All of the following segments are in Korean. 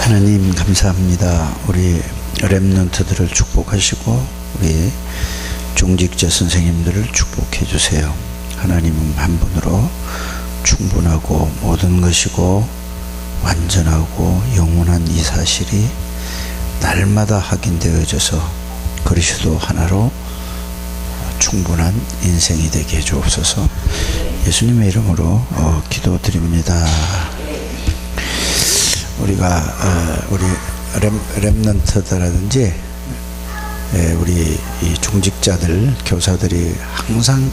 하나님 감사합니다. 우리 렘넌트들을 축복하시고 우리 중직자 선생님들을 축복해 주세요. 하나님은 한 분으로 충분하고 모든 것이고 완전하고 영원한 이 사실이 날마다 확인되어져서 그리스도 하나로 충분한 인생이 되게 해 주옵소서. 예수님의 이름으로 기도드립니다. 우리가 우리 렘넌트들라든지 우리 이 중직자들 교사들이 항상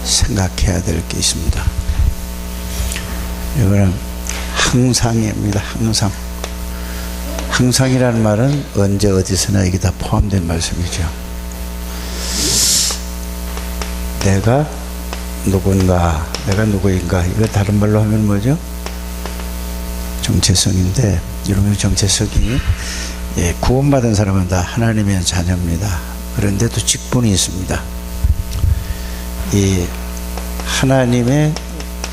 생각해야 될 게 있습니다. 이거는 항상입니다. 항상이라는 말은 언제 어디서나 이게 다 포함된 말씀이죠. 내가 누군가, 내가 누구인가, 이거 다른 말로 하면 뭐죠? 정체성인데, 여러분 정체성이 구원받은 사람은 다 하나님의 자녀입니다. 그런데 또 직분이 있습니다. 이 하나님의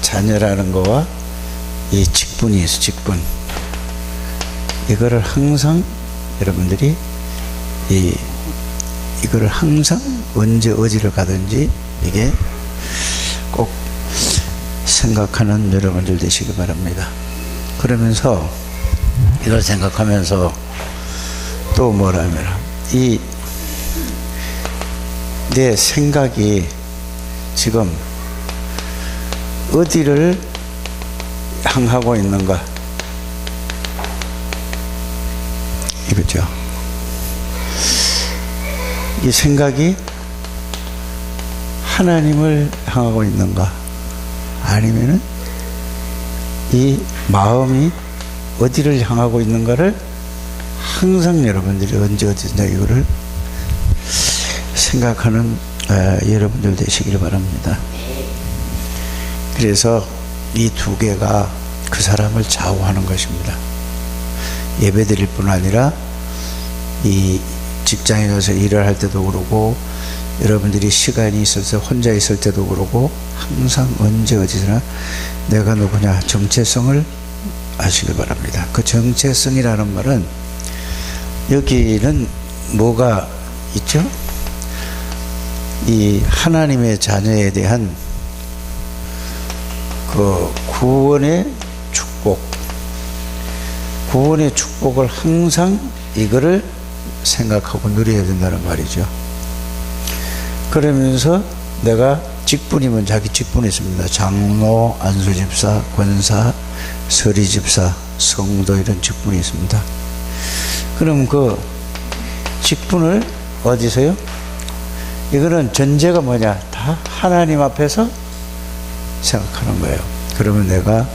자녀라는 거와 이 직분이 있어. 직분, 이거를 항상 여러분들이 이거를 항상 언제 어디를 가든지 이게 꼭 생각하는 여러분들 되시기 바랍니다. 그러면서 이걸 생각하면서 또 뭐라면 이 내 생각이 지금 어디를 향하고 있는가, 이거죠. 이 생각이 하나님을 향하고 있는가, 아니면은 이 마음이 어디를 향하고 있는가를 항상 여러분들이 언제 어디든지 이거를 생각하는 여러분들 되시길 바랍니다. 그래서 이 두 개가 그 사람을 좌우하는 것입니다. 예배 드릴 뿐 아니라 이 직장에 가서 일을 할 때도 그러고, 여러분들이 시간이 있을 때 혼자 있을 때도 그러고, 항상 언제 어디서나 내가 누구냐 정체성을 아시길 바랍니다. 그 정체성이라는 말은 여기는 뭐가 있죠? 이 하나님의 자녀에 대한 그 구원의 축복을 항상 이거를 생각하고 누려야 된다는 말이죠. 그러면서 내가 직분이면 자기 직분이 있습니다. 장로, 안수집사, 권사, 서리집사, 성도, 이런 직분이 있습니다. 그럼 그 직분을 어디서요? 이거는 전제가 뭐냐? 다 하나님 앞에서 생각하는 거예요. 그러면 내가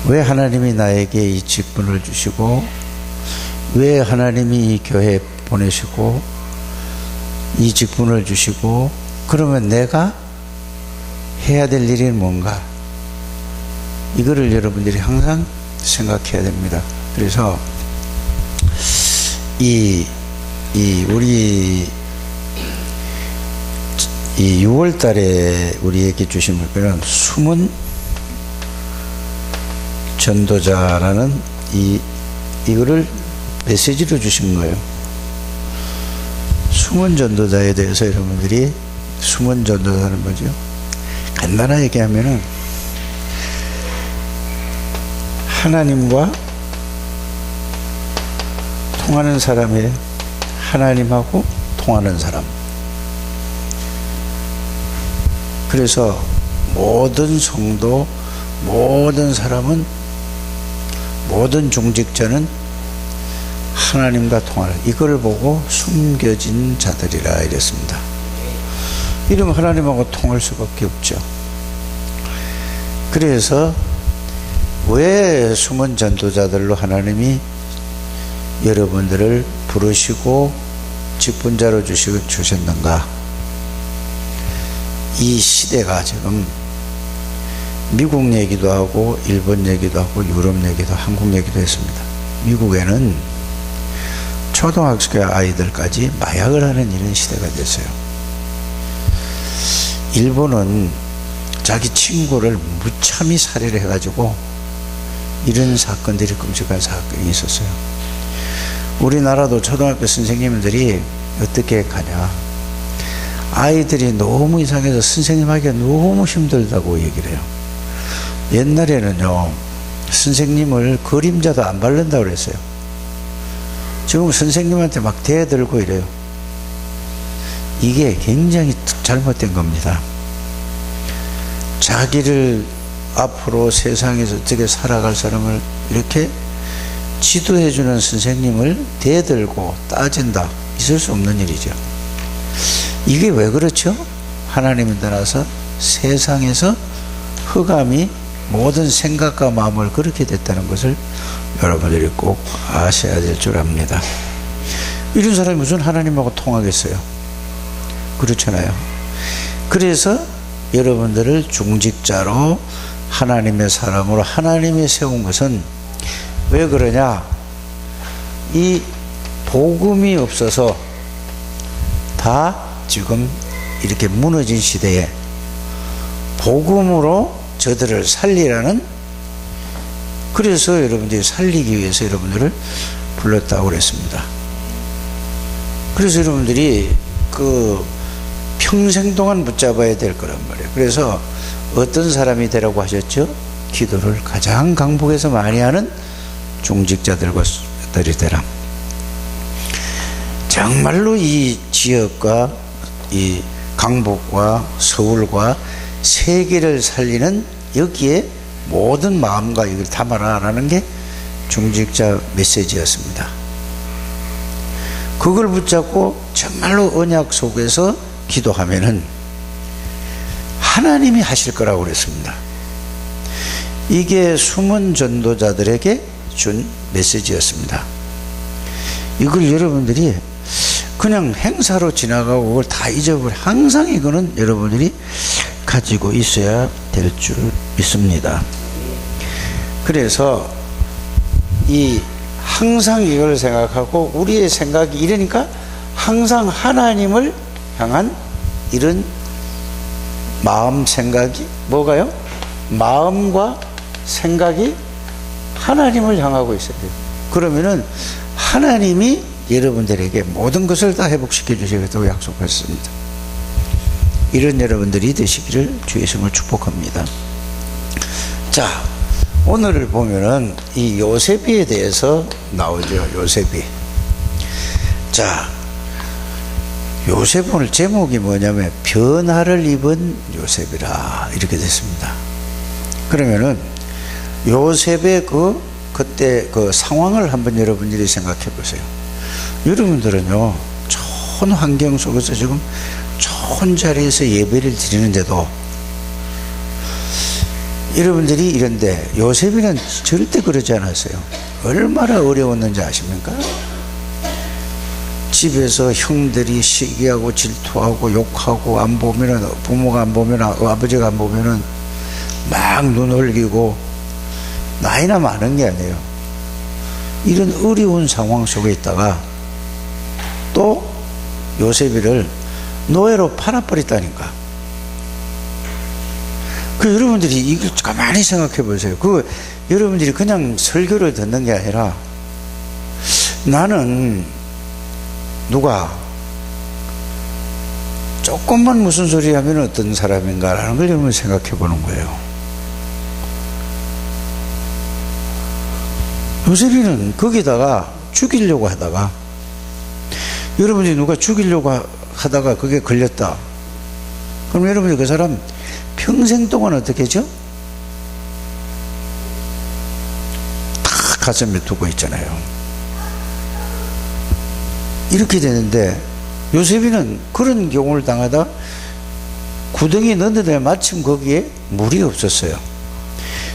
왜 하나님이 나에게 이 직분을 주시고, 왜 하나님이 이 교회에 보내시고 이 직분을 주시고, 그러면 내가 해야 될 일이 뭔가, 이거를 여러분들이 항상 생각해야 됩니다. 그래서 우리 6월 달에 우리에게 주신 목표는 숨은 전도자라는 이거를 메시지로 주신 거예요. 숨은 전도자에 대해서 여러분들이, 숨은 전도자는 뭐죠? 간단하게 얘기하면은 하나님과 통하는 사람이에요. 하나님하고 통하는 사람. 그래서 모든 성도, 모든 사람은, 모든 중직자는 하나님과 통하는, 이걸 보고 숨겨진 자들이라 이랬습니다. 이러면 하나님하고 통할 수밖에 없죠. 그래서 왜 숨은 전도자들로 하나님이 여러분들을 부르시고 직분자로 주셨는가? 이 시대가 지금 미국 얘기도 하고 일본 얘기도 하고 유럽 얘기도, 한국 얘기도 했습니다. 미국에는 초등학교 아이들까지 마약을 하는 이런 시대가 됐어요. 일본은 자기 친구를 무참히 살해를 해가지고 이런 사건들이 끔찍한 사건이 있었어요. 우리나라도 초등학교 선생님들이 어떻게 가냐, 아이들이 너무 이상해서 선생님 하기가 너무 힘들다고 얘기를 해요. 옛날에는요, 선생님을 그림자도 안 바른다고 그랬어요. 지금 선생님한테 막 대들고 이래요. 이게 굉장히 잘못된 겁니다. 자기를 앞으로 세상에서 어떻게 살아갈 사람을 이렇게 지도해주는 선생님을 대들고 따진다, 있을 수 없는 일이죠. 이게 왜 그렇죠? 하나님을 떠나서 세상에서 흑암이 모든 생각과 마음을 그렇게 됐다는 것을 여러분들이 꼭 아셔야 될 줄 압니다. 이런 사람이 무슨 하나님하고 통하겠어요? 그렇잖아요. 그래서 여러분들을 중직자로 하나님의 사람으로 하나님이 세운 것은 왜 그러냐? 이 복음이 없어서 다 지금 이렇게 무너진 시대에 복음으로 저들을 살리라는, 그래서 여러분들이 살리기 위해서 여러분들을 불렀다고 그랬습니다. 그래서 여러분들이 그 평생 동안 붙잡아야 될 거란 말이에요. 그래서 어떤 사람이 되라고 하셨죠? 기도를 가장 강북에서 많이 하는 중직자들이 되라. 정말로 이 지역과 이 강북과 서울과 세계를 살리는, 여기에 모든 마음과 이걸 담아라라는 게 중직자 메시지였습니다. 그걸 붙잡고 정말로 언약 속에서 기도하면은 하나님이 하실 거라고 그랬습니다. 이게 숨은 전도자들에게 준 메시지였습니다. 이걸 여러분들이 그냥 행사로 지나가고 그걸 다 잊어버려, 항상 이거는 여러분들이 가지고 있어야 될 줄 믿습니다. 그래서 이 항상 이걸 생각하고 우리의 생각이 이러니까 항상 하나님을 향한 이런 마음, 생각이 뭐가요? 마음과 생각이 하나님을 향하고 있어야 돼요. 그러면은 하나님이 여러분들에게 모든 것을 다 회복시켜 주시겠다고 약속했습니다. 이런 여러분들이 되시기를 주의 이름으로 축복합니다. 자, 오늘을 보면은 이 요셉에 대해서 나오죠. 요셉이. 자, 요셉 오늘 제목이 뭐냐면 변화를 입은 요셉이라 이렇게 됐습니다. 그러면은 요셉의 그때 그 상황을 한번 여러분들이 생각해 보세요. 여러분들은요, 좋은 환경 속에서 지금 좋은 자리에서 예배를 드리는데도 여러분들이 이런데 요셉이는 절대 그러지 않았어요. 얼마나 어려웠는지 아십니까? 집에서 형들이 시기하고 질투하고 욕하고, 안 보면은 부모가 안 보면 아버지가 안 보면은 막 눈 흘기고, 나이나 많은 게 아니에요. 이런 어려운 상황 속에 있다가 또 요셉이를 노예로 팔아버렸다니까. 그 여러분들이 이걸 가만히 생각해 보세요. 여러분들이 그냥 설교를 듣는 게 아니라, 나는 누가 조금만 무슨 소리 하면 어떤 사람인가라는 걸 여러분 생각해 보는 거예요. 요셉이는 거기다가 죽이려고 하다가, 여러분들이 누가 죽이려고 하다가 그게 걸렸다. 그럼 여러분이 그 사람 평생 동안 어떻게 하죠? 다 가슴에 두고 있잖아요. 이렇게 되는데 요셉이는 그런 경우를 당하다 구덩이에 넣었는데 마침 거기에 물이 없었어요.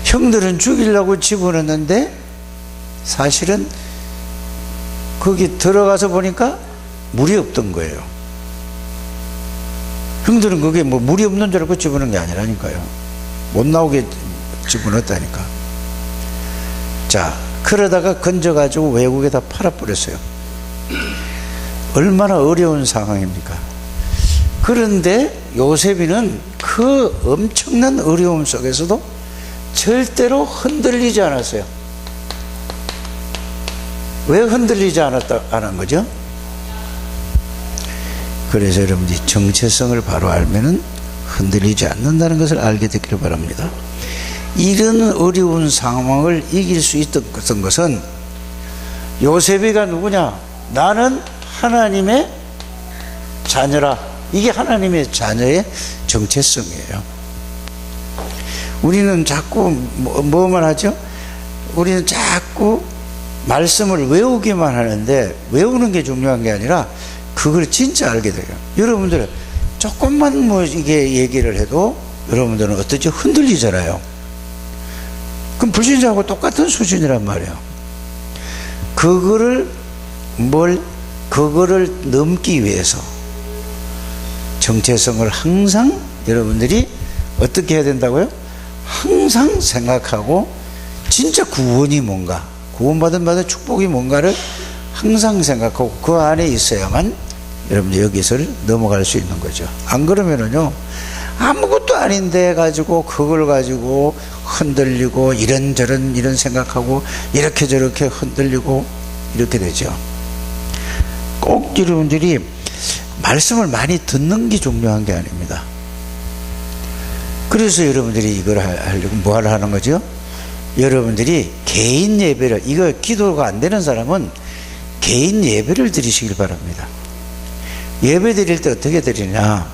형들은 죽이려고 집어넣었는데 사실은 거기 들어가서 보니까 물이 없던 거예요. 형들은 그게 뭐 물이 없는 줄 알고 집어넣은 게 아니라니까요. 못 나오게 집어넣었다니까. 자, 그러다가 건져가지고 외국에다 팔아버렸어요. 얼마나 어려운 상황입니까? 그런데 요셉이는 그 엄청난 어려움 속에서도 절대로 흔들리지 않았어요. 왜 흔들리지 않은 거죠? 그래서 여러분들이 정체성을 바로 알면은 흔들리지 않는다는 것을 알게 되기를 바랍니다. 이런 어려운 상황을 이길 수 있었던 것은 요셉이가 누구냐? 나는 하나님의 자녀라. 이게 하나님의 자녀의 정체성이에요. 우리는 자꾸 뭐만 하죠? 우리는 자꾸 말씀을 외우기만 하는데 외우는 게 중요한 게 아니라 그걸 진짜 알게 돼요. 여러분들은 조금만 뭐 이게 얘기를 해도 여러분들은 어떻게 흔들리잖아요. 그럼 불신자하고 똑같은 수준이란 말이에요. 그거를 넘기 위해서 정체성을 항상 여러분들이 어떻게 해야 된다고요? 항상 생각하고 진짜 구원이 뭔가, 구원받은 축복이 뭔가를 항상 생각하고 그 안에 있어야만 여러분들 여기서를 넘어갈 수 있는 거죠. 안 그러면은요, 아무것도 아닌데 가지고 그걸 가지고 흔들리고 이런저런 이런 생각하고 이렇게 저렇게 흔들리고 이렇게 되죠. 꼭 여러분들이 말씀을 많이 듣는 게 중요한 게 아닙니다. 그래서 여러분들이 이걸 하려고 뭐 하는 거죠? 여러분들이 개인 예배를, 이거 기도가 안 되는 사람은 개인 예배를 드리시길 바랍니다. 예배 드릴 때 어떻게 드리냐?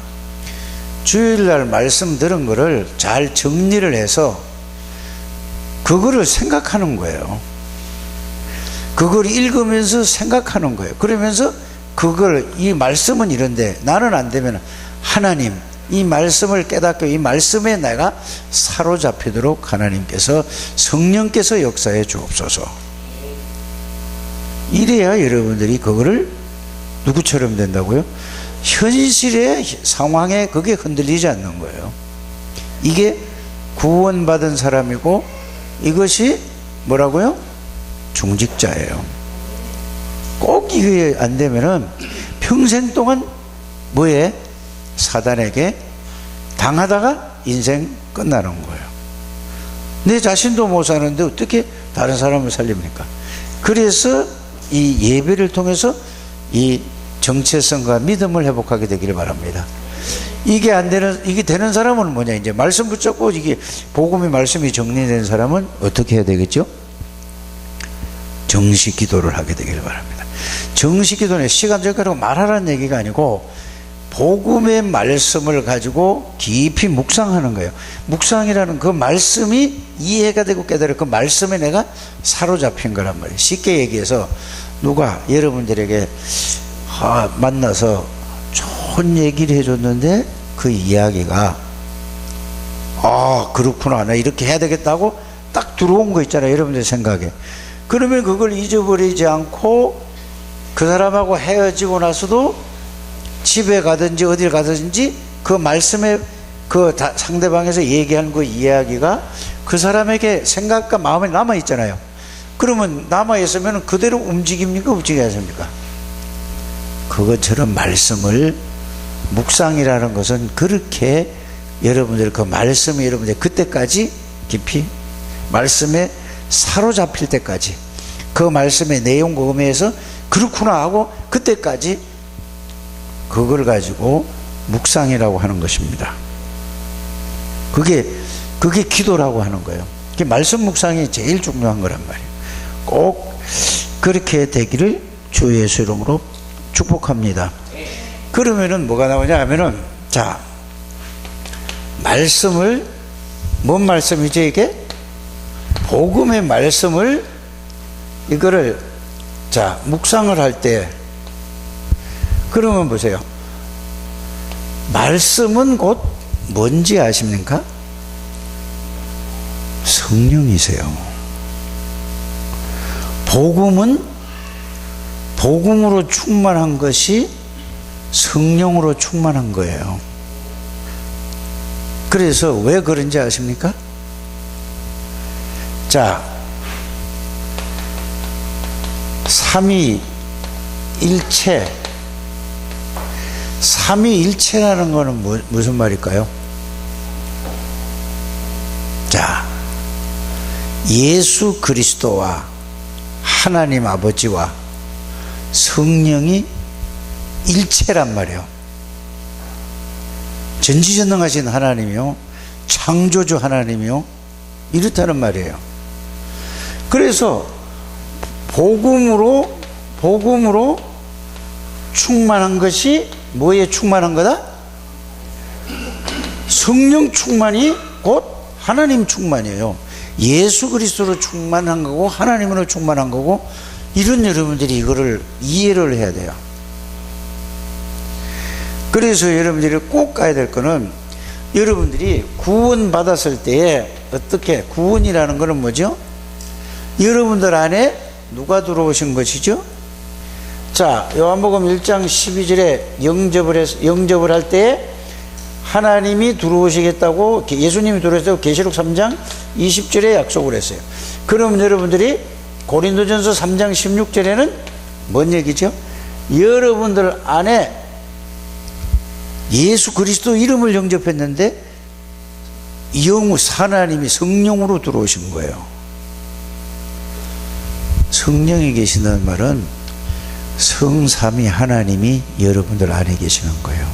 주일날 말씀 들은 거를 잘 정리를 해서 그거를 생각하는 거예요. 그걸 읽으면서 생각하는 거예요. 그러면서 그걸, 이 말씀은 이런데 나는 안 되면 하나님, 이 말씀을 깨닫고 이 말씀에 내가 사로잡히도록 하나님께서, 성령께서 역사해 주옵소서. 이래야 여러분들이 그거를 누구처럼 된다고요? 현실의 상황에 그게 흔들리지 않는 거예요. 이게 구원받은 사람이고 이것이 뭐라고요? 중직자예요. 꼭 이게 안 되면은 평생 동안 뭐에? 사단에게 당하다가 인생 끝나는 거예요. 내 자신도 못 사는데 어떻게 다른 사람을 살립니까? 그래서 이 예배를 통해서 이 정체성과 믿음을 회복하게 되기를 바랍니다. 이게 안 되는, 이게 되는 사람은 뭐냐? 이제 말씀 붙잡고 이게 복음의 말씀이 정리된 사람은 어떻게 해야 되겠죠? 정식 기도를 하게 되기를 바랍니다. 정식 기도는 시간 절가라고 말하라는 얘기가 아니고 복음의 말씀을 가지고 깊이 묵상하는 거예요. 묵상이라는 그 말씀이 이해가 되고 깨달아 그 말씀에 내가 사로잡힌 거란 말이에요. 쉽게 얘기해서 누가 여러분들에게 만나서 좋은 얘기를 해줬는데 그 이야기가 그렇구나, 나 이렇게 해야 되겠다고 딱 들어온 거 있잖아요, 여러분들 생각에. 그러면 그걸 잊어버리지 않고 그 사람하고 헤어지고 나서도 집에 가든지 어딜 가든지 그 말씀에 그 상대방에서 얘기한 그 이야기가 그 사람에게 생각과 마음에 남아있잖아요. 그러면 남아있으면 그대로 움직입니까? 움직이지 않습니까? 그것처럼 말씀을, 묵상이라는 것은 그렇게 여러분들 그 말씀이 여러분들 그때까지 깊이 말씀에 사로잡힐 때까지 그 말씀의 내용과 의미에서 그렇구나 하고 그때까지 그걸 가지고 묵상이라고 하는 것입니다. 그게 기도라고 하는 거예요. 그게 말씀 묵상이 제일 중요한 거란 말이에요. 꼭 그렇게 되기를 주 예수 이름으로 축복합니다. 그러면은 뭐가 나오냐 하면은, 자, 말씀을, 뭔 말씀이죠 이게? 복음의 말씀을, 이거를, 자, 묵상을 할 때, 그러면 보세요. 말씀은 곧 뭔지 아십니까? 성령이세요. 복음은 복음으로 충만한 것이 성령으로 충만한 거예요. 그래서 왜 그런지 아십니까? 자, 삼위일체, 삼위일체라는 거는 무슨 말일까요? 자, 예수 그리스도와 하나님 아버지와 성령이 일체란 말이에요. 전지전능하신 하나님이요, 창조주 하나님이요, 이렇다는 말이에요. 그래서 복음으로 충만한 것이 뭐에 충만한 거다? 성령 충만이 곧 하나님 충만이에요. 예수 그리스도로 충만한 거고 하나님으로 충만한 거고, 이런 여러분들이 이거를 이해를 해야 돼요. 그래서 여러분들이 꼭 가야 될 거는, 여러분들이 구원 받았을 때에 어떻게, 구원이라는 거는 뭐죠? 여러분들 안에 누가 들어오신 것이죠? 자, 요한복음 1장 12절에 영접을 할 때에 하나님이 들어오시겠다고, 예수님이 들어오셨다고 계시록 3장 20절에 약속을 했어요. 그러면 여러분들이 고린도전서 3장 16절에는 뭔 얘기죠? 여러분들 안에 예수 그리스도 이름을 영접했는데 하나님이 성령으로 들어오신 거예요. 성령이 계신다는 말은 성삼위 하나님이 여러분들 안에 계시는 거예요.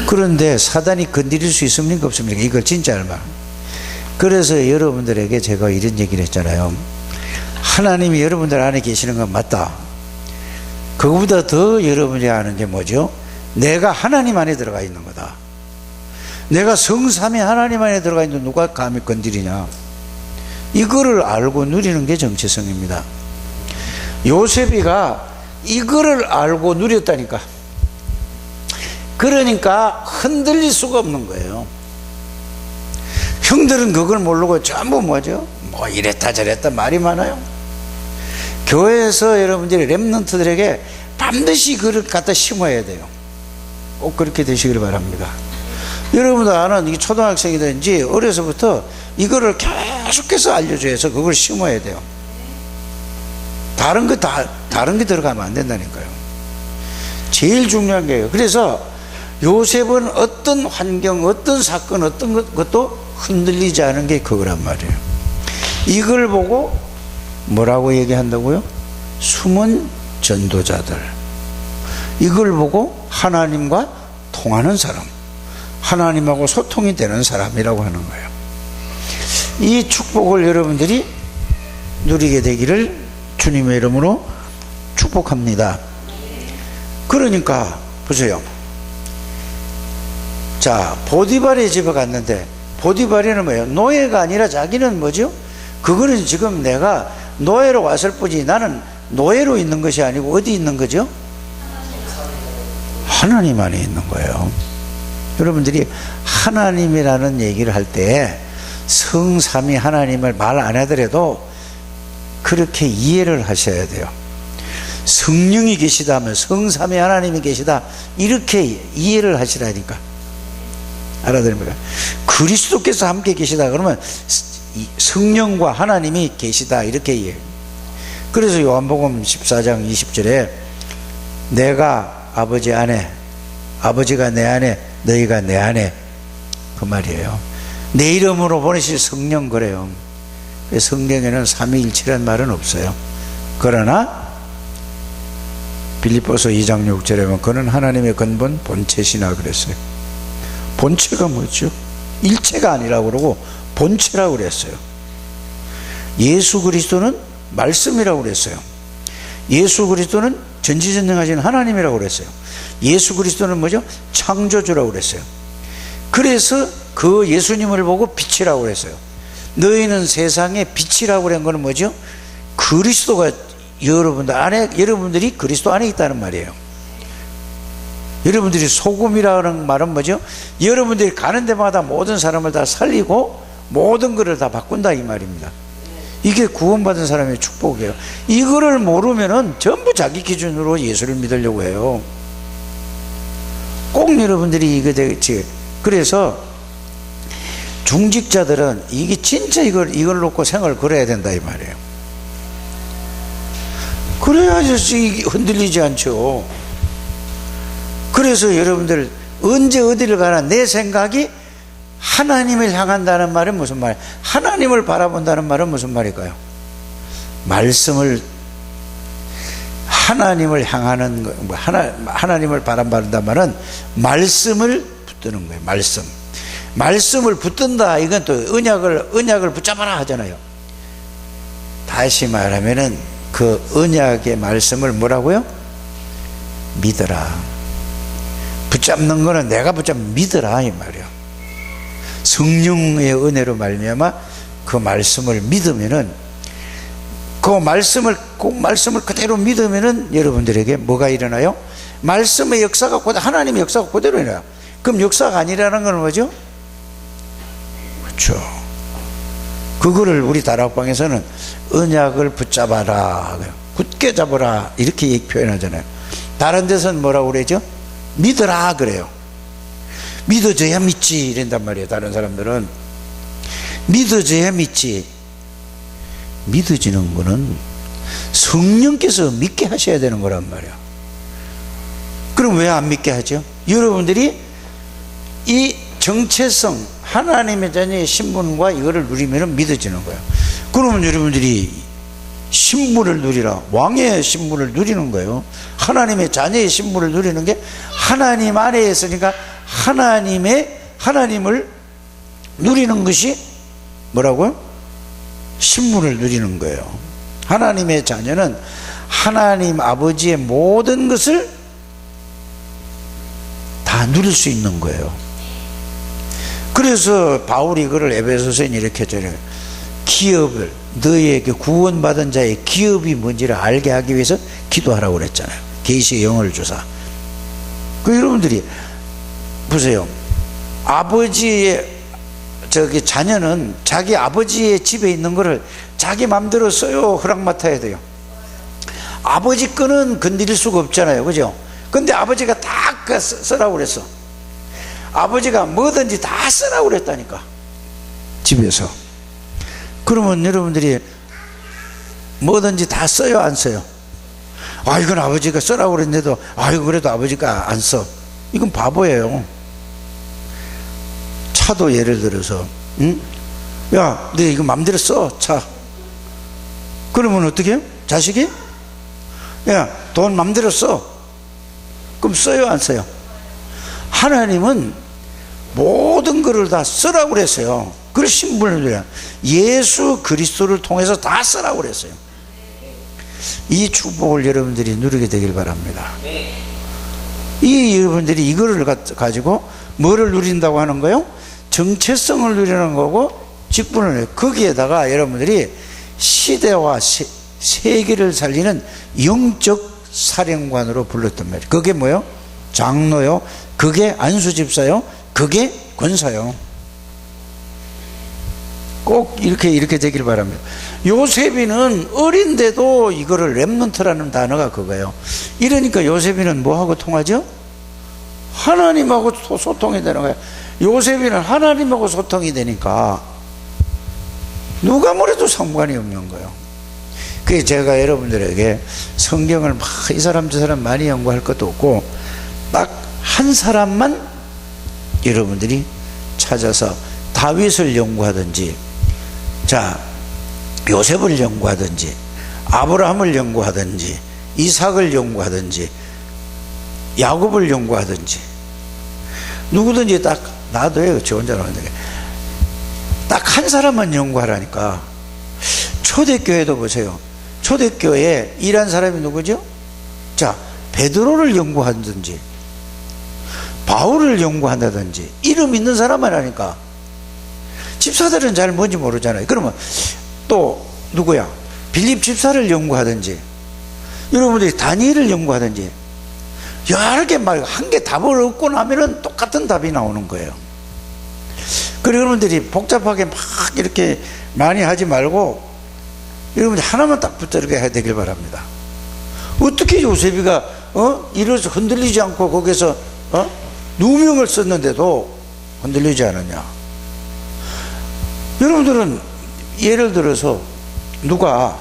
그런데 사단이 건드릴 수 있습니까, 없습니까? 이걸 진짜 알마. 그래서 여러분들에게 제가 이런 얘기를 했잖아요. 하나님이 여러분들 안에 계시는 건 맞다. 그거보다 더 여러분이 아는 게 뭐죠? 내가 하나님 안에 들어가 있는 거다. 내가 성삼위 하나님 안에 들어가 있는데 누가 감히 건드리냐. 이거를 알고 누리는 게 정체성입니다. 요셉이가 이거를 알고 누렸다니까. 그러니까 흔들릴 수가 없는 거예요. 형들은 그걸 모르고 전부 뭐죠? 뭐 이랬다 저랬다 말이 많아요. 교회에서 여러분들이 렘넌트들에게 반드시 그걸 갖다 심어야 돼요. 꼭 그렇게 되시기를 바랍니다. 여러분들 아는 이 초등학생이든지 어려서부터 이거를 계속해서 알려줘야 해서 그걸 심어야 돼요. 다른 게 들어가면 안 된다니까요. 제일 중요한 게요. 그래서 요셉은 어떤 환경, 어떤 사건, 어떤 것도 흔들리지 않은 게 그거란 말이에요. 이걸 보고 뭐라고 얘기한다고요? 숨은 전도자들. 이걸 보고 하나님과 통하는 사람, 하나님하고 소통이 되는 사람이라고 하는 거예요. 이 축복을 여러분들이 누리게 되기를 주님의 이름으로 축복합니다. 그러니까 보세요. 자, 보디발의 집에 갔는데, 보디발이는 뭐예요? 노예가 아니라 자기는 뭐죠? 그거는 지금 내가 노예로 왔을 뿐이지 나는 노예로 있는 것이 아니고 어디 있는 거죠? 하나님 안에 있는 거예요. 여러분들이 하나님이라는 얘기를 할 때 성삼위 하나님을 말 안 하더라도 그렇게 이해를 하셔야 돼요. 성령이 계시다 하면 성삼위 하나님이 계시다, 이렇게 이해를 하시라니까. 알아들습니까? 그리스도께서 함께 계시다 그러면 성령과 하나님이 계시다, 이렇게 이해해요. 그래서 요한복음 14장 20절에 내가 아버지 안에, 아버지가 내 안에, 너희가 내 안에, 그 말이에요. 내 이름으로 보내실 성령, 그래요. 성경에는 삼위일체라는 말은 없어요. 그러나 빌립보서 2장 6절에 보면 그는 하나님의 근본 본체시나 그랬어요. 본체가 뭐죠? 일체가 아니라고 그러고 본체라고 그랬어요. 예수 그리스도는 말씀이라고 그랬어요. 예수 그리스도는 전지전능하신 하나님이라고 그랬어요. 예수 그리스도는 뭐죠? 창조주라고 그랬어요. 그래서 그 예수님을 보고 빛이라고 그랬어요. 너희는 세상의 빛이라고 그런 거는 뭐죠? 그리스도가 여러분들 안에, 여러분들이 그리스도 안에 있다는 말이에요. 여러분들이 소금이라는 말은 뭐죠? 여러분들이 가는 데마다 모든 사람을 다 살리고 모든 것을 다 바꾼다, 이 말입니다. 이게 구원받은 사람의 축복이에요. 이거를 모르면은 전부 자기 기준으로 예수를 믿으려고 해요. 꼭 여러분들이 이거 되겠지. 그래서 중직자들은 이게 진짜 이걸 놓고 생활을 걸어야 된다, 이 말이에요. 그래야지 흔들리지 않죠. 그래서 여러분들 언제 어디를 가나 내 생각이 하나님을 향한다는 말은 무슨 말이에요? 하나님을 바라본다는 말은 무슨 말일까요? 말씀을, 하나님을 향하는 거, 하나님을 바라본다는 말은 말씀을 붙드는 거예요. 말씀을 붙든다. 이건 또 언약을 붙잡아라 하잖아요. 다시 말하면은 그 언약의 말씀을 뭐라고요? 믿어라. 붙잡는 거는 내가 붙잡으면 믿어라 이 말이에요. 성령의 은혜로 말미암아 그 말씀을 믿으면은, 그 말씀을 그대로 믿으면은 여러분들에게 뭐가 일어나요? 말씀의 역사가 하나님의 역사가 그대로 일어나요. 그럼 역사가 아니라는 건 뭐죠? 그렇죠. 그거를 우리 다락방에서는 언약을 붙잡아라, 굳게 잡아라 이렇게 표현하잖아요. 다른 데서는 뭐라고 그러죠? 믿어라 그래요. 믿어줘야 믿지 이런단 말이에요. 다른 사람들은 믿어줘야 믿지. 믿어지는 거는 성령께서 믿게 하셔야 되는 거란 말이에요. 그럼 왜 안 믿게 하죠? 여러분들이 이 정체성, 하나님의 자녀의 신분과 이거를 누리면 믿어지는 거예요. 그러면 여러분들이 신분을 누리라, 왕의 신분을 누리는 거예요. 하나님의 자녀의 신분을 누리는 게 하나님 안에 있으니까 하나님을 누리는 것이 뭐라고요? 신분을 누리는 거예요. 하나님의 자녀는 하나님 아버지의 모든 것을 다 누릴 수 있는 거예요. 그래서 바울이 그걸 에베소서에 이렇게 했잖아요. 기업을, 너희에게 구원받은 자의 기업이 뭔지를 알게 하기 위해서 기도하라고 그랬잖아요. 계시의 영을 주사. 그 여러분들이 보세요. 아버지의 자녀는 자기 아버지의 집에 있는 거를 자기 마음대로 써요, 허락 맡아야 돼요. 아버지 거는 건드릴 수가 없잖아요, 그죠? 근데 아버지가 다 쓰라고 그랬어. 아버지가 뭐든지 다 쓰라고 그랬다니까, 집에서. 그러면 여러분들이 뭐든지 다 써요, 안 써요? 아, 이건 아버지가 쓰라고 그랬는데도, 아이고 그래도 아버지가 안 써. 이건 바보예요. 차도 예를 들어서, 응? 야, 너 이거 맘대로 써, 차. 그러면 어떻게 해요? 자식이? 야, 돈 맘대로 써. 그럼 써요, 안 써요? 하나님은 모든 것을 다 쓰라고 그랬어요. 그걸 신분을 줘요. 예수 그리스도를 통해서 다 쓰라고 그랬어요. 이 축복을 여러분들이 누리게 되길 바랍니다. 이 여러분들이 이거를 가지고 뭐를 누린다고 하는 거예요? 정체성을 누리는 거고 직분을 해요. 거기에다가 여러분들이 시대와 세계를 살리는 영적 사령관으로 불렀단 말이에요. 그게 뭐예요? 장로요, 그게 안수집사요, 그게 권사요. 꼭 이렇게 되길 바랍니다. 요셉이는 어린데도 이거를 렘넌트라는 단어가 그거예요. 이러니까 요셉이는 뭐하고 통하죠? 하나님하고 소통이 되는 거예요. 요셉이는 하나님하고 소통이 되니까 누가 뭐래도 상관이 없는 거예요. 그게 제가 여러분들에게 성경을 막 이 사람 저 사람 많이 연구할 것도 없고 딱 한 사람만 여러분들이 찾아서 다윗을 연구하든지, 자, 요셉을 연구하든지, 아브라함을 연구하든지, 이삭을 연구하든지, 야곱을 연구하든지, 누구든지 딱 놔둬요. 저 혼자 하는데 딱 한 사람만 연구하라니까. 초대교회도 보세요. 초대교회에 일한 사람이 누구죠? 자, 베드로를 연구하든지 바울을 연구한다든지 이름 있는 사람만 하니까. 집사들은 잘 뭔지 모르잖아요. 그러면 또 누구야? 빌립 집사를 연구하든지, 여러분들이 다니엘을 연구하든지, 여러 개 말고 한 개 답을 얻고 나면은 똑같은 답이 나오는 거예요. 그리고 여러분들이 복잡하게 막 이렇게 많이 하지 말고 여러분들 하나만 딱 붙들게 해야 되길 바랍니다. 어떻게 요셉이가 이래서 흔들리지 않고 거기서 누명을 썼는데도 흔들리지 않았냐? 여러분들은 예를 들어서 누가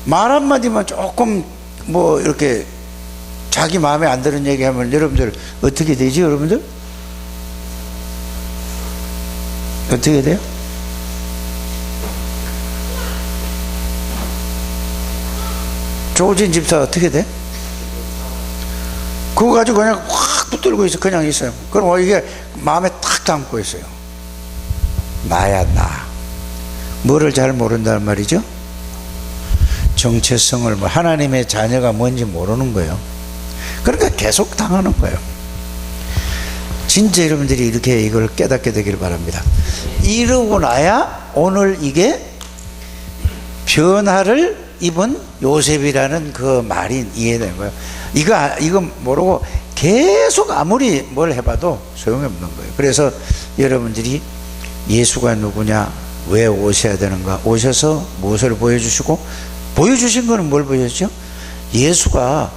말 한마디만 조금 뭐 이렇게 자기 마음에 안 드는 얘기하면 여러분들 어떻게 되지? 여러분들 어떻게 돼요? 조진 집사 어떻게 돼? 그거 가지고 그냥 확 붙들고 있어. 그냥 있어요. 그럼 이게 마음에 탁 담고 있어요. 나야 나. 뭐를 잘 모른단 말이죠? 정체성을, 하나님의 자녀가 뭔지 모르는 거예요. 그러니까 계속 당하는 거예요. 진짜 여러분들이 이렇게 이걸 깨닫게 되기를 바랍니다. 이러고 나야 오늘 이게 변화를 입은 요셉이라는 그 말이 이해되는 거예요. 이거 모르고 계속 아무리 뭘 해봐도 소용이 없는 거예요. 그래서 여러분들이 예수가 누구냐, 왜 오셔야 되는가, 오셔서 무엇을 보여주시고, 보여주신 거는 뭘 보여주죠? 예수가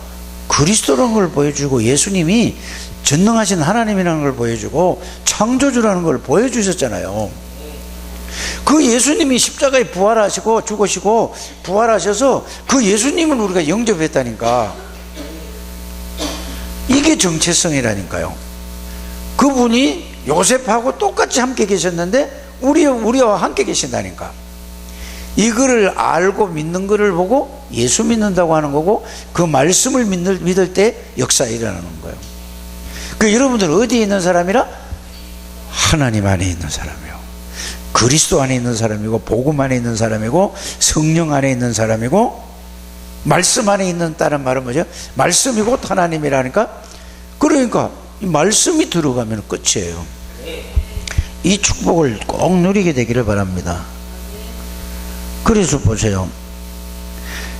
그리스도라는 걸 보여주고, 예수님이 전능하신 하나님이라는 걸 보여주고, 창조주라는 걸 보여주셨잖아요. 그 예수님이 십자가에 부활하시고 죽으시고 부활하셔서 그 예수님을 우리가 영접했다니까. 이게 정체성이라니까요. 그분이 요셉하고 똑같이 함께 계셨는데 우리와 함께 계신다니까. 이거를 알고 믿는 거를 보고 예수 믿는다고 하는 거고, 그 말씀을 믿을 때 역사가 일어나는 거예요. 그 여러분들 어디에 있는 사람이라? 하나님 안에 있는 사람이에요. 그리스도 안에 있는 사람이고, 복음 안에 있는 사람이고, 성령 안에 있는 사람이고, 말씀 안에 있는, 다른 말은 뭐죠? 말씀이 곧 하나님이라니까. 그러니까 이 말씀이 들어가면 끝이에요. 이 축복을 꼭 누리게 되기를 바랍니다. 그래서 보세요.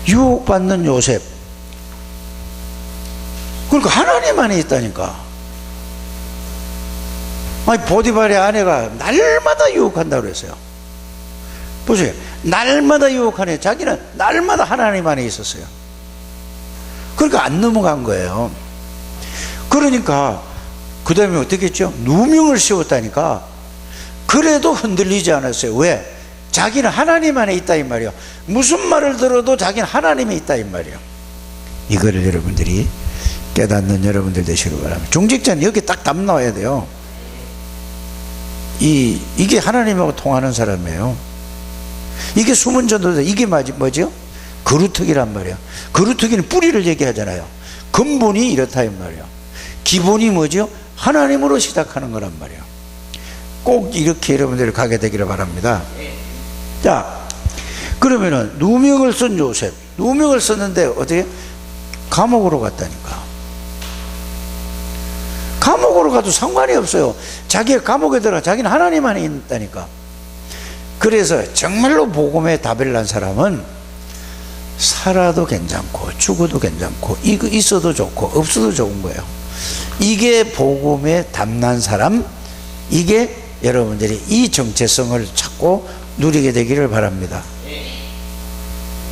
유혹받는 요셉, 그러니까 하나님 안에 있다니까. 아니, 보디발의 아내가 날마다 유혹한다고 그랬어요. 보세요. 날마다 유혹하네. 자기는 날마다 하나님 안에 있었어요. 그러니까 안 넘어간 거예요. 그러니까 그 다음에 어떻게 했죠? 누명을 씌웠다니까. 그래도 흔들리지 않았어요. 왜? 자기는 하나님 안에 있다 이 말이에요. 무슨 말을 들어도 자기는 하나님에 있다 이 말이에요. 이거를 여러분들이 깨닫는 여러분들 되시길 바랍니다. 중직자는 여기 딱 답 나와야 돼요. 이게 하나님하고 통하는 사람이에요. 이게 숨은 전도자. 이게 뭐죠? 거루터기란 말이에요. 거루터기는 뿌리를 얘기하잖아요. 근본이 이렇다 이 말이에요. 기본이 뭐죠? 하나님으로 시작하는 거란 말이에요. 꼭 이렇게 여러분들이 가게 되기를 바랍니다. 자, 그러면은 누명을 쓴 요셉, 누명을 썼는데 어떻게? 감옥으로 갔다니까. 감옥으로 가도 상관이 없어요. 자기가 감옥에 들어가, 자기는 하나님 안에 있다니까. 그래서 정말로 복음에 답을 난 사람은 살아도 괜찮고 죽어도 괜찮고 이거 있어도 좋고 없어도 좋은 거예요. 이게 복음에 답난 사람, 이게 여러분들이 이 정체성을 찾고 누리게 되기를 바랍니다.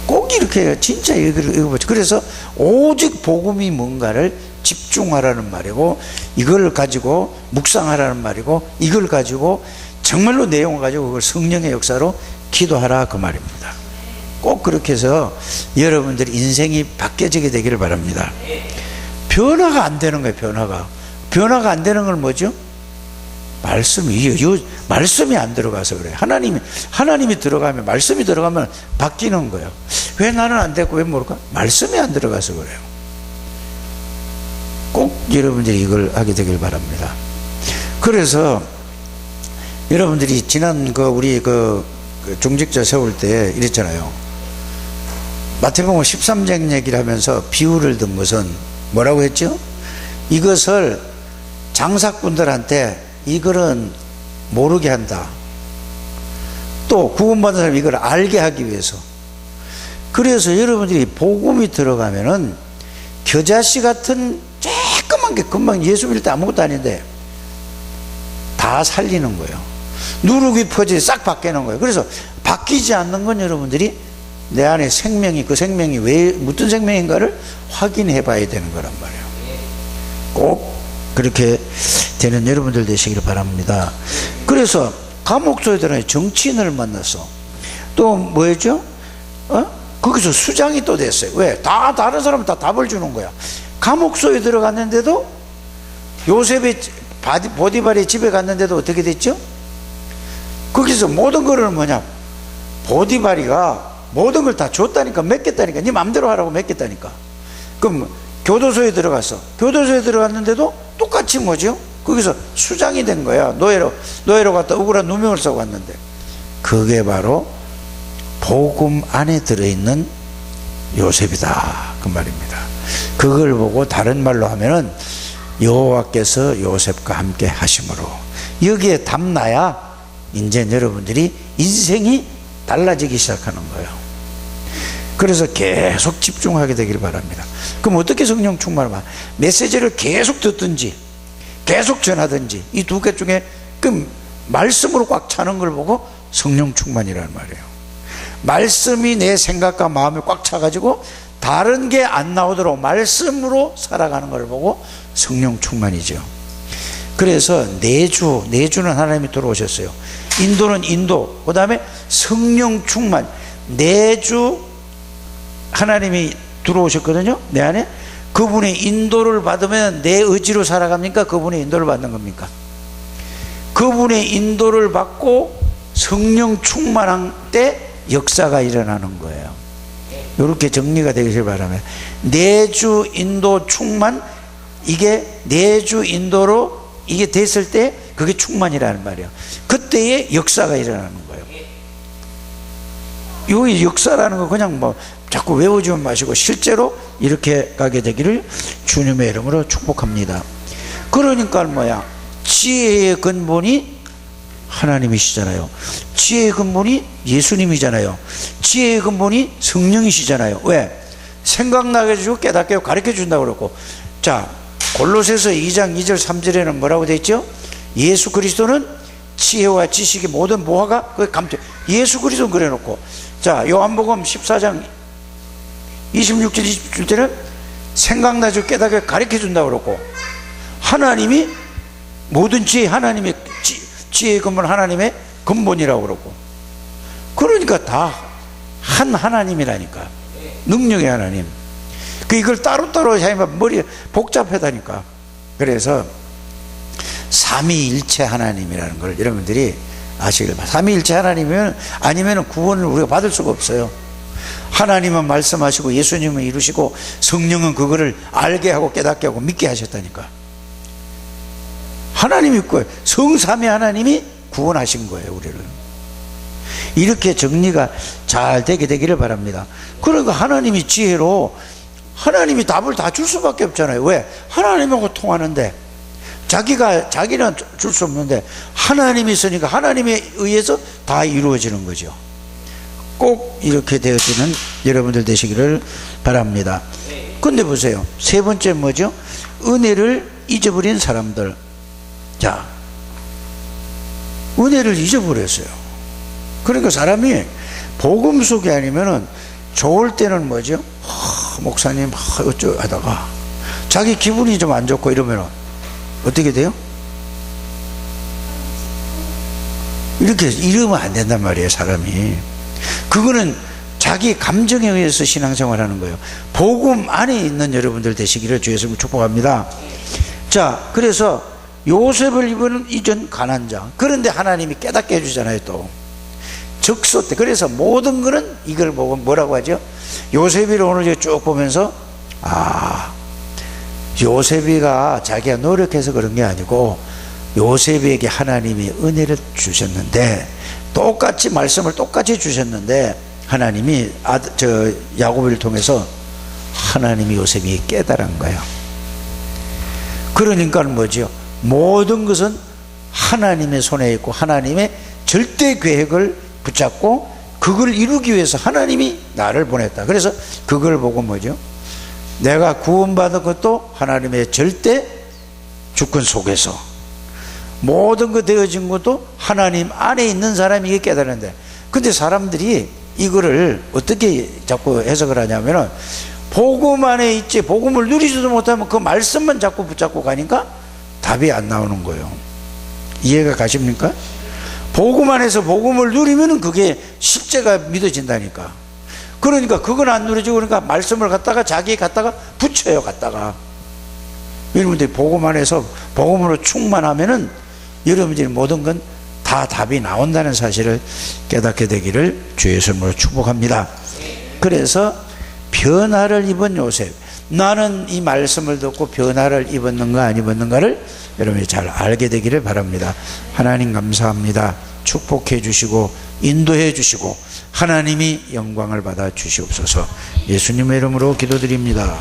꼭 이렇게 진짜 읽어보죠. 그래서 오직 복음이 뭔가를 집중하라는 말이고, 이걸 가지고 묵상하라는 말이고, 이걸 가지고 정말로 내용을 가지고 그걸 성령의 역사로 기도하라 그 말입니다. 꼭 그렇게 해서 여러분들의 인생이 바뀌어지게 되기를 바랍니다. 변화가 안 되는 거예요. 변화가 안 되는 건 뭐죠? 말씀이 안 들어가서 그래요. 하나님이 들어가면, 말씀이 들어가면 바뀌는 거예요. 왜 나는 안 됐고 왜 모를까? 말씀이 안 들어가서 그래요. 꼭 여러분들이 이걸 하게 되길 바랍니다. 그래서 여러분들이 지난 우리 중직자 세울 때 이랬잖아요. 마태복음 13장 얘기를 하면서 비유를 든 것은 뭐라고 했죠? 이것을 장사꾼들한테 이거는 모르게 한다. 또 구원받은 사람이 이걸 알게 하기 위해서. 그래서 여러분들이 복음이 들어가면은 겨자씨 같은 조그만 게 금방 예수 믿을 때 아무것도 아닌데 다 살리는 거예요. 누룩이 퍼지 싹 바뀌는 거예요. 그래서 바뀌지 않는 건 여러분들이 내 안에 생명이, 그 생명이 왜 무슨 생명인가를 확인해 봐야 되는 거란 말이에요. 꼭 그렇게 되는 여러분들 되시기를 바랍니다. 그래서 감옥소에 들어가 정치인을 만났어. 또 뭐였죠? 거기서 수장이 또 됐어요. 왜? 다 다른 사람은 다 답을 주는 거야. 감옥소에 들어갔는데도, 요셉의 보디발의 집에 갔는데도 어떻게 됐죠? 거기서 모든 거를 뭐냐, 보디바리가 모든 걸 다 줬다니까, 맡겼다니까. 네 맘대로 하라고 맡겼다니까. 그럼 교도소에 들어갔는데도 똑같이 뭐죠? 거기서 수장이 된 거야. 노예로 갔다 억울한 누명을 쓰고 왔는데, 그게 바로 복음 안에 들어있는 요셉이다, 그 말입니다. 그걸 보고 다른 말로 하면은 여호와께서 요셉과 함께 하심으로, 여기에 담나야 이제 여러분들이 인생이 달라지기 시작하는 거예요. 그래서 계속 집중하게 되길 바랍니다. 그럼 어떻게 성령 충만을 받아? 메시지를 계속 듣든지 계속 전하든지, 이 두 개 중에 그 말씀으로 꽉 차는 걸 보고 성령 충만이라는 말이에요. 말씀이 내 생각과 마음에 꽉 차가지고 다른 게 안 나오도록 말씀으로 살아가는 걸 보고 성령 충만이죠. 그래서 내주는 하나님이 들어오셨어요. 인도는 인도, 그 다음에 성령 충만, 내주 하나님이 들어오셨거든요, 내 안에. 그분의 인도를 받으면 내 의지로 살아갑니까? 그분의 인도를 받는 겁니까? 그분의 인도를 받고 성령 충만한 때 역사가 일어나는 거예요. 이렇게 정리가 되기를 바랍니다. 내주 인도 충만, 이게 내주 인도로 이게 됐을 때 그게 충만이라는 말이에요. 그때의 역사가 일어나는 거예요. 이 역사라는 거 그냥 뭐 자꾸 외워주면 마시고 실제로 이렇게 가게 되기를 주님의 이름으로 축복합니다. 그러니까 뭐야, 지혜의 근본이 하나님이시잖아요. 지혜의 근본이 예수님이잖아요. 지혜의 근본이 성령이시잖아요. 왜? 생각나게 해주고 깨닫게 하고 가르쳐 준다고 그랬고, 자, 골로새서 2장 2절 3절에는 뭐라고 되어 있죠? 예수 그리스도는 지혜와 지식의 모든 모화가 그 감춰, 예수 그리스도는 그래놓고, 자, 요한복음 14장 26절 27절은 생각나죠, 깨닫게 가르쳐 준다고 그랬고, 하나님이 모든 지혜, 하나님의 지혜의 근본, 하나님의 근본이라고 그러고, 그러니까 다 한 하나님이라니까. 능력의 하나님. 이걸 따로따로 하면 머리 복잡하다니까. 그래서 삼위일체 하나님이라는 걸 여러분들이 아시길 바랍니다. 삼위일체 하나님이면 아니면 구원을 우리가 받을 수가 없어요. 하나님은 말씀하시고 예수님은 이루시고 성령은 그거를 알게 하고 깨닫게 하고 믿게 하셨다니까. 하나님이 있고 성삼위 하나님이 구원하신 거예요, 우리를. 이렇게 정리가 잘 되게 되기를 바랍니다. 그러니까 하나님이 지혜로 하나님이 답을 다 줄 수밖에 없잖아요. 왜? 하나님하고 통하는데, 자기는 줄 수 없는데 하나님이 있으니까 하나님에 의해서 다 이루어지는 거죠. 꼭 이렇게 되어지는 여러분들 되시기를 바랍니다. 근데 보세요, 세 번째 뭐죠? 은혜를 잊어버린 사람들. 자, 은혜를 잊어버렸어요. 그러니까 사람이 복음 속에 아니면은 좋을 때는 뭐죠? 목사님 어쩌 하다가 자기 기분이 좀 안 좋고 이러면은 어떻게 돼요? 이렇게 이러면 안 된단 말이에요, 사람이. 그거는 자기 감정에 의해서 신앙생활 하는 거예요. 복음 안에 있는 여러분들 되시기를 주 예수님을 축복합니다. 자, 그래서 요셉을 입은 이전 가난자, 그런데 하나님이 깨닫게 해주잖아요. 또 적소 때. 그래서 모든 거는 이걸 보고 뭐라고 하죠? 요셉이를 오늘 쭉 보면서, 아, 요셉이가 자기가 노력해서 그런 게 아니고 요셉에게 하나님이 은혜를 주셨는데, 똑같이 말씀을 똑같이 주셨는데 하나님이 야곱을 통해서 하나님이 요셉이 깨달은 거예요. 그러니까 뭐죠? 모든 것은 하나님의 손에 있고 하나님의 절대 계획을 붙잡고 그걸 이루기 위해서 하나님이 나를 보냈다. 그래서 그걸 보고 뭐죠? 내가 구원받은 것도 하나님의 절대 주권 속에서, 모든 거 되어진 것도 하나님 안에 있는 사람이 이게 깨달는데, 근데 사람들이 이거를 어떻게 자꾸 해석을 하냐면은 복음 안에 있지, 복음을 누리지도 못하면 그 말씀만 자꾸 붙잡고 가니까 답이 안 나오는 거예요. 이해가 가십니까? 복음 안에서 복음을 누리면은 그게 실제가 믿어진다니까. 그러니까 그건 안 누려지고, 그러니까 말씀을 갖다가 자기 갖다가 붙여요, 갖다가. 여러분들이 복음 안에서 복음으로 충만하면은 여러분들이 모든 건 다 답이 나온다는 사실을 깨닫게 되기를 주의 이름으로 축복합니다. 그래서 변화를 입은 요셉, 나는 이 말씀을 듣고 변화를 입었는가 안 입었는가를 여러분이 잘 알게 되기를 바랍니다. 하나님 감사합니다. 축복해 주시고 인도해 주시고 하나님이 영광을 받아 주시옵소서. 예수님의 이름으로 기도드립니다.